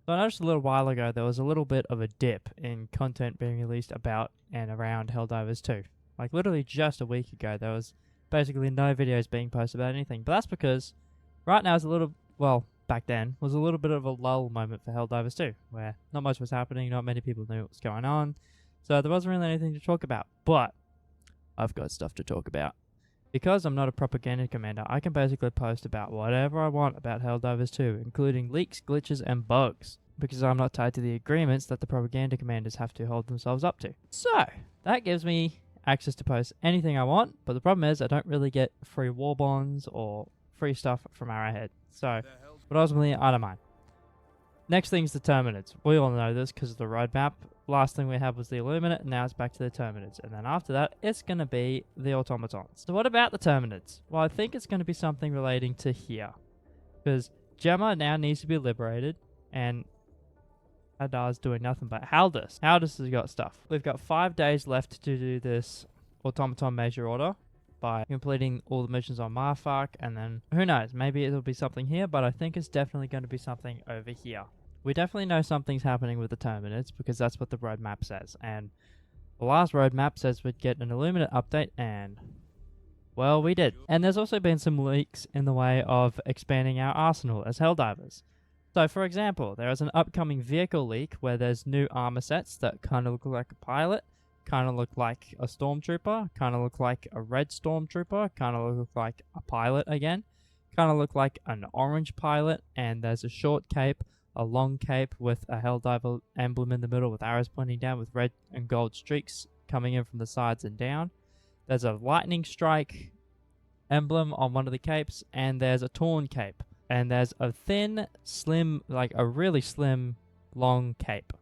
So I noticed a little while ago there was a little bit of a dip in content being released about and around Helldivers 2. Like literally just a week ago there was basically no videos being posted about anything. But that's because right now is a little, well, back then was a little bit of a lull moment for Helldivers 2, where not much was happening, not many people knew what was going on. So there wasn't really anything to talk about. But I've got stuff to talk about. Because I'm not a propaganda commander, I can basically post about whatever I want about Helldivers 2, including leaks, glitches, and bugs, because I'm not tied to the agreements that the propaganda commanders have to hold themselves up to. So, that gives me access to post anything I want, but the problem is I don't really get free war bonds or free stuff from Arrowhead. So, but ultimately, I don't mind. Next thing is the Terminids. We all know this because of the roadmap. Last thing we had was the Illuminate, and now it's back to the Terminids. And then after that, it's going to be the Automatons. So what about the Terminids? Well, I think it's going to be something relating to here. Because Gemma now needs to be liberated, and Hadar's doing nothing but Haldus. Haldus has got stuff. We've got 5 days left to do this Automaton Major Order by completing all the missions on Marfark, and then who knows, maybe it'll be something here, but I think it's definitely going to be something over here. We definitely know something's happening with the Terminids because that's what the roadmap says, and the last roadmap says we'd get an Illuminate update, and well, we did. And there's also been some leaks in the way of expanding our arsenal as Helldivers. So for example, there is an upcoming vehicle leak where there's new armor sets that kind of look like a pilot, kind of look like a stormtrooper, kind of look like a red stormtrooper, kind of look like a pilot again, kind of look like an orange pilot, and there's a short cape, a long cape with a Helldiver emblem in the middle with arrows pointing down with red and gold streaks coming in from the sides and down. There's a lightning strike emblem on one of the capes, and there's a torn cape, and there's a thin, slim, like a really slim, long cape.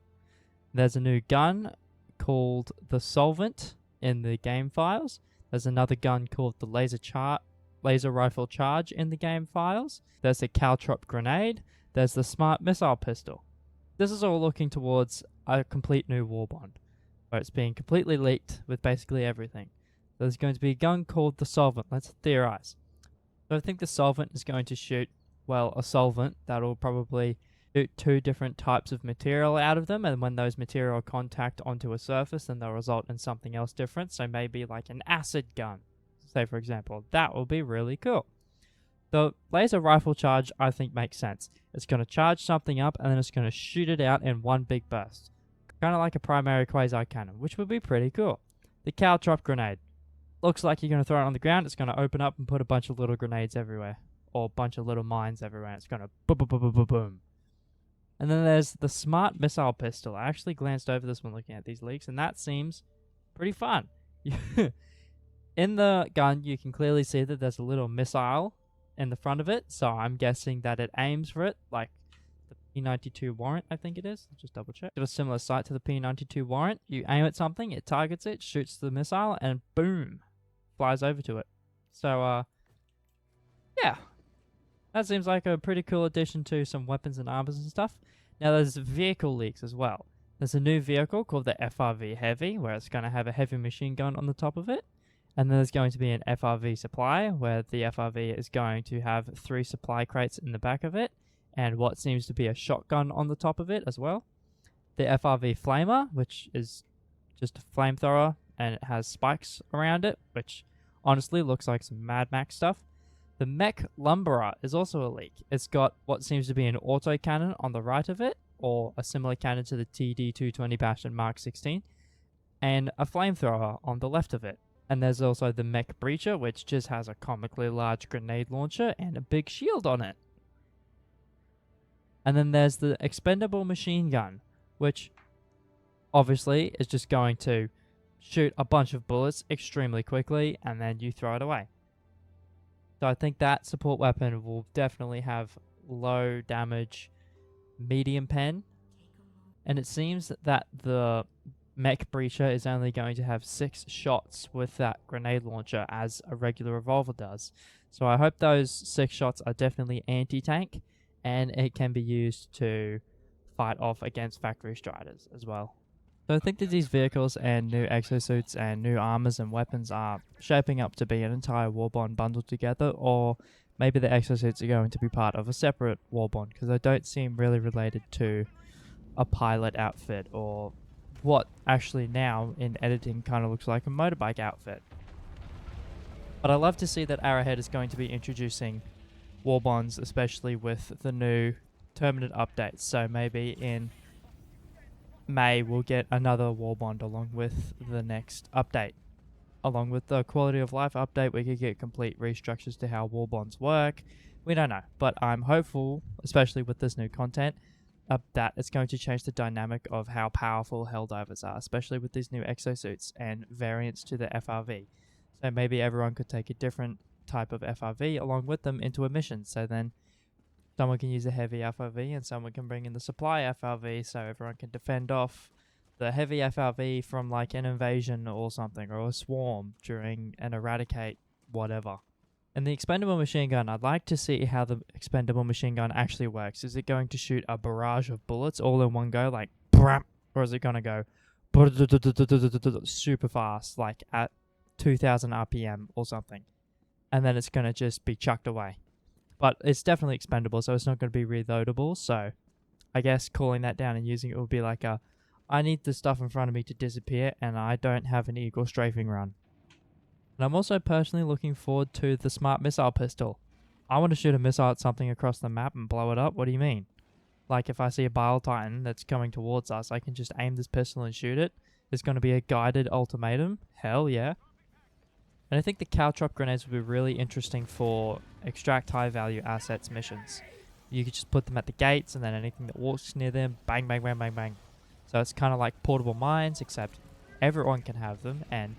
There's a new gun called the Solvent in the game files. There's another gun called the laser rifle charge in the game files. There's the caltrop grenade. There's the smart missile pistol. This is all looking towards a complete new Warbond, where it's being completely leaked with basically everything. There's going to be a gun called the Solvent. Let's theorize. So I think the Solvent is going to shoot, well, a solvent that'll probably shoot 2 different types of material out of them, and when those material contact onto a surface, then they'll result in something else different. So maybe like an acid gun, say for example. That will be really cool. The laser rifle charge, I think, makes sense. It's going to charge something up, and then it's going to shoot it out in one big burst. Kind of like a primary quasi cannon, which would be pretty cool. The caltrop grenade. Looks like you're going to throw it on the ground. It's going to open up and put a bunch of little grenades everywhere. Or a bunch of little mines everywhere. It's going to boom, boom, boom, boom, boom, boom. And then there's the smart missile pistol. I actually glanced over this when looking at these leaks, and that seems pretty fun. In the gun, you can clearly see that there's a little missile in the front of it, so I'm guessing that it aims for it, like the P92 Warrant, I think it is. Just double check. Got a similar sight to the P92 Warrant. You aim at something, it targets it, shoots the missile, and boom, flies over to it. So, yeah. That seems like a pretty cool addition to some weapons and armors and stuff. Now there's vehicle leaks as well. There's a new vehicle called the FRV Heavy, where it's going to have a heavy machine gun on the top of it. And then there's going to be an FRV Supply, where the FRV is going to have 3 supply crates in the back of it, and what seems to be a shotgun on the top of it as well. The FRV Flamer, which is just a flamethrower, and it has spikes around it, which honestly looks like some Mad Max stuff. The Mech Lumberer is also a leak. It's got what seems to be an autocannon on the right of it, or a similar cannon to the TD220 Bastion Mark 16, and a flamethrower on the left of it. And there's also the Mech Breacher, which just has a comically large grenade launcher and a big shield on it. And then there's the Expendable Machine Gun, which obviously is just going to shoot a bunch of bullets extremely quickly, and then you throw it away. So I think that support weapon will definitely have low damage, medium pen. And it seems that the Mech Breacher is only going to have 6 shots with that grenade launcher as a regular revolver does. So I hope those 6 shots are definitely anti-tank, and it can be used to fight off against factory striders as well. So I think that these vehicles and new exosuits and new armors and weapons are shaping up to be an entire Warbond bundled together, or maybe the exosuits are going to be part of a separate Warbond, because they don't seem really related to a pilot outfit, or what actually now in editing kind of looks like a motorbike outfit. But I love to see that Arrowhead is going to be introducing Warbonds, especially with the new Terminid updates. So maybe in May we'll get another Warbond along with the next update. Along with the quality of life update, we could get complete restructures to how Warbonds work. We don't know, but I'm hopeful, especially with this new content, that it's going to change the dynamic of how powerful Helldivers are, especially with these new exosuits and variants to the FRV. So maybe everyone could take a different type of FRV along with them into a mission. So then someone can use a heavy FRV and someone can bring in the supply FRV, so everyone can defend off the heavy FRV from like an invasion or something, or a swarm during an eradicate whatever. And the expendable machine gun, I'd like to see how the expendable machine gun actually works. Is it going to shoot a barrage of bullets all in one go, like BRAM, or is it going to go super fast, like at 2000 RPM or something, and then it's going to just be chucked away? But it's definitely expendable, so it's not going to be reloadable. So I guess calling that down and using it would be like a, I need the stuff in front of me to disappear, and I don't have an Eagle strafing run. And I'm also personally looking forward to the smart missile pistol. I want to shoot a missile at something across the map and blow it up. What do you mean? Like if I see a Bile Titan that's coming towards us, I can just aim this pistol and shoot it. It's going to be a guided ultimatum. Hell yeah. And I think the caltrop grenades would be really interesting for extract high value assets missions. You could just put them at the gates, and then anything that walks near them, bang, bang, bang, bang, bang. So it's kind of like portable mines, except everyone can have them, and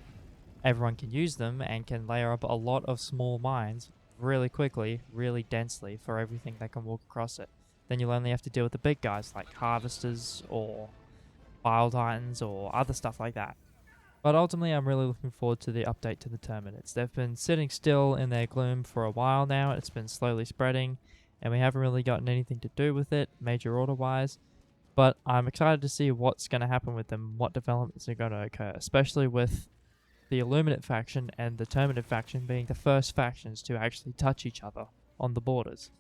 everyone can use them, and can layer up a lot of small mines really quickly, really densely for everything that can walk across it. Then you'll only have to deal with the big guys like harvesters or Bile Titans or other stuff like that. But ultimately, I'm really looking forward to the update to the Terminids. They've been sitting still in their gloom for a while now. It's been slowly spreading, and we haven't really gotten anything to do with it, major order-wise. But I'm excited to see what's going to happen with them, what developments are going to occur, especially with the Illuminate faction and the Terminid faction being the first factions to actually touch each other on the borders.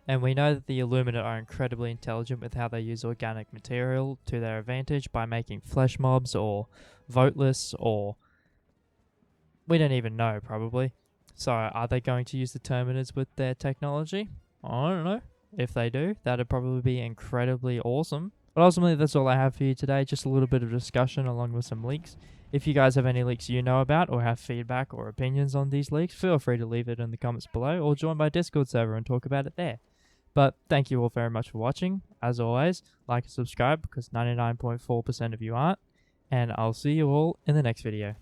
And we know that the Illuminate are incredibly intelligent with how they use organic material to their advantage by making flesh mobs or voteless, or we don't even know probably. So are they going to use the Terminids with their technology? I don't know. If they do, that'd probably be incredibly awesome. But ultimately, that's all I have for you today. Just a little bit of discussion along with some leaks. If you guys have any leaks you know about, or have feedback or opinions on these leaks, feel free to leave it in the comments below, or join my Discord server and talk about it there. But thank you all very much for watching. As always, like and subscribe, because 99.4% of you aren't. And I'll see you all in the next video.